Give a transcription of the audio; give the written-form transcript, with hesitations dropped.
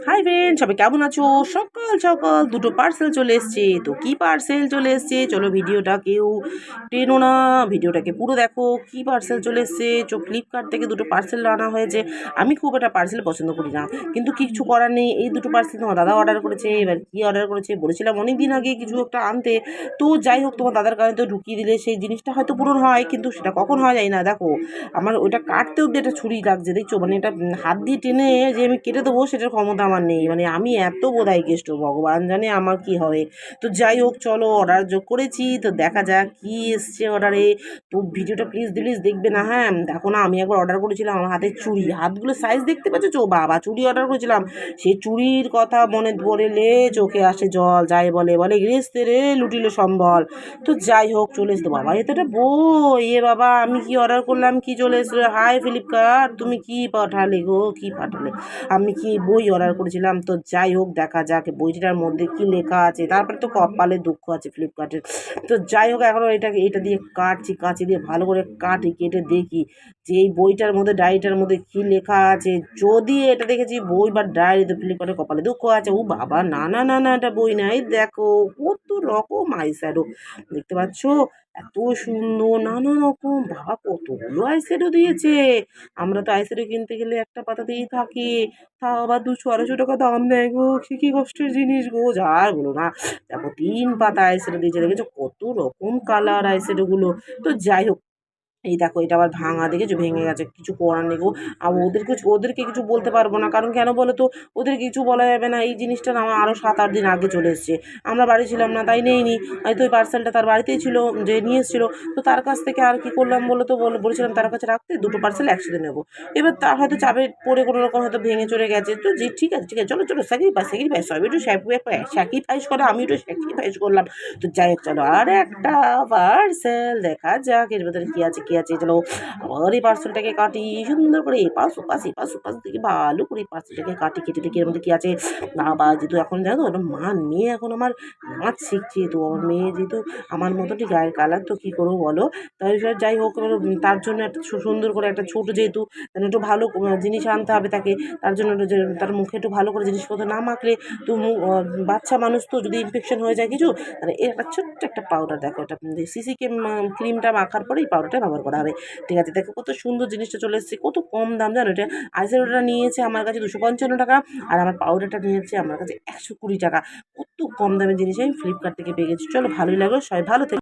Hi friend, সবাই কেমন আছো? সকাল সকাল দুটো পার্সেল চলে এসছে। তো কি পার্সেল চলে এসছে, চলো ভিডিওটা কেউ টেনো না, ভিডিওটাকে পুরো দেখো। কি পার্সেল চলে এসছে? ফ্লিপকার্ট থেকে দুটো পার্সেল আনা হয়েছে। আমি খুব একটা পার্সেল পছন্দ করি না, কিন্তু কিছু করার নেই। এই দুটো পার্সেল তোমার দাদা অর্ডার করেছে। এবার কি অর্ডার করেছে বলেছিলাম অনেক দিন আগে কিছু একটা আনতে। তো যাই হোক, তোমার দাদার কারণে তো ঢুকিয়ে দিলে সেই জিনিসটা হয়তো পূরণ হয়, কিন্তু সেটা কখন হয় যায় না। দেখো, আমার ওইটা কাটতে অব্দি একটা ছুরি লাগছে, দেখছো? মানে এটা হাত দিয়ে টেনে যে আমি কেটে দেবো সেটার ক্ষমতা আমার নেই। মানে আমি এত বোধাই কেষ্ট, ভগবান জানে আমার কি হবে। তো যাই হোক, চলো অর্ডার যোগ করেছি, তো দেখা যাক কি এসছে অর্ডারে। তো ভিডিওটা প্লিজ প্লিজ দেখবে না, হ্যাঁ? দেখো না, আমি একবার অর্ডার করেছিলাম, আমার হাতে চুড়ি, হাতগুলো সাইজ দেখতে পাচ্ছ? বাবা, চুড়ি অর্ডার করেছিলাম। সেই চুড়ির কথা মনে পড়লে চোখে আসে জল। যাই বলে বলে গৃহস্থে রে লুটিলে সম্বল। তো যাই হোক, চলে এসতো। বাবা, এ তো একটা বই। বাবা, আমি কি অর্ডার করলাম, কি চলে এসলো! হাই ফ্লিপকার্ট, তুমি কি পাঠালে গো, কি পাঠালে? আমি কি বই অর্ডার করেছিলাম? তো যাই হোক, দেখা যাক বইটার মধ্যে কি লেখা আছে। তারপরে তো কপালে দুঃখ আছে ফ্লিপকার্টের। তো যাই হোক, এখন এটা দিয়ে কাটছি, কাঁচি দিয়ে ভালো করে কাটি, কেটে দেখি যে এই বইটার মধ্যে, ডায়েরিটার মধ্যে কি লেখা আছে। যদি এটা দেখেছি বই বা ডায়েরি, তো ফ্লিপকার্টের কপালে দুঃখ আছে। ও বাবা, না না না না, এটা বই না। এই দেখো, কত রকম আই শ্যাডো দেখতে পাচ্ছ, এত সুন্দর নানা রকম। বাবা, কতগুলো আইশ্যাডো দিয়েছে! আমরা তো আইশ্যাডো কিনতে গেলে একটা পাতাতেই থাকি, তাও আবার 200-250 টাকা দাম নেয় গো। সে কি কষ্টের জিনিস গো, যা বলো না। দেখো, 3 পাতা আইশ্যাডো দিয়েছে, দেখেছো কত রকম কালার আইশ্যাডো গুলো। তো যাই হোক, এই দেখো, এটা আবার ভাঙা, দেখেছো? ভেঙে গেছে, কিছু করার নেই গো। আর ওদেরকে কিছু বলতে পারবো না, কারণ কেন বলো তো? ওদের কিছু বলা যাবে না। এই জিনিসটা না আমার আরও 7-8 দিন আগে চলে এসছে। আমরা বাড়ি ছিলাম না, তাই নেইনি। হয়তো ওই পার্সেলটা তার বাড়িতেই ছিল, যে নিয়ে এসেছিলো। তো তার কাছ থেকে আর কি করলাম বলো তো, বলেছিলাম তার কাছে রাখতে, দুটো পার্সেল একসাথে নেবো। এবার তার হয়তো চাপে পড়ে কোনো রকম হয়তো ভেঙে চলে গেছে। তো যে ঠিক আছে, ঠিক আছে, চলো চলো, স্যাক্রিফাইস, সবাই একটু স্যাক্রিফাইস করে, আমি একটু স্যাক্রিফাইস করলাম। তো যাই হোক, চলো আর একটা পার্সেল দেখা যাক এর ভেতরে কি আছে, কি আছে। চলো আবার এই পার্সেলটাকে কাটি সুন্দর করে, এপাশ ওপাশ থেকে ভালো করে পার্সেলটাকে কাটি, কেটে দেখি এর মধ্যে কি আছে। বাবা, যেহেতু এখন জানো তো, একটা মেয়ে এখন আমার নাচ শিখছে। তো আমার মেয়ে যেহেতু আমার মতো ঠিক গায়ের কালার, তো কী করবো বলো? তাই যাই হোক, এবার তার জন্য একটা সুন্দর করে একটা ছোট, যেহেতু একটু ভালো জিনিস আনতে হবে তাকে। তার জন্য যে তার মুখে একটু ভালো করে জিনিসপত্র না মাখলে তো বাচ্চা মানুষ তো, যদি ইনফেকশন হয়ে যায় কিছু, তাহলে এর একটা ছোট্ট একটা পাউডার, দেখো এটা সিসি ক্রিমটা মাখার পরে এই পাউডারটা ব্যবহার করা হবে। ঠিক আছে, দেখো কত সুন্দর জিনিসটা চলে এসেছে, কত কম দাম জানো। এটা আইশ্যাডোটা নিয়েছে আমার কাছে 255 টাকা, আর আমার পাউডারটা নিয়েছে আমার কাছে 120 টাকা। কত কম দামের জিনিস আমি ফ্লিপকার্ট থেকে পেয়ে গেছি। চলো, ভালোই লাগলো, সবাই ভালো থেকো।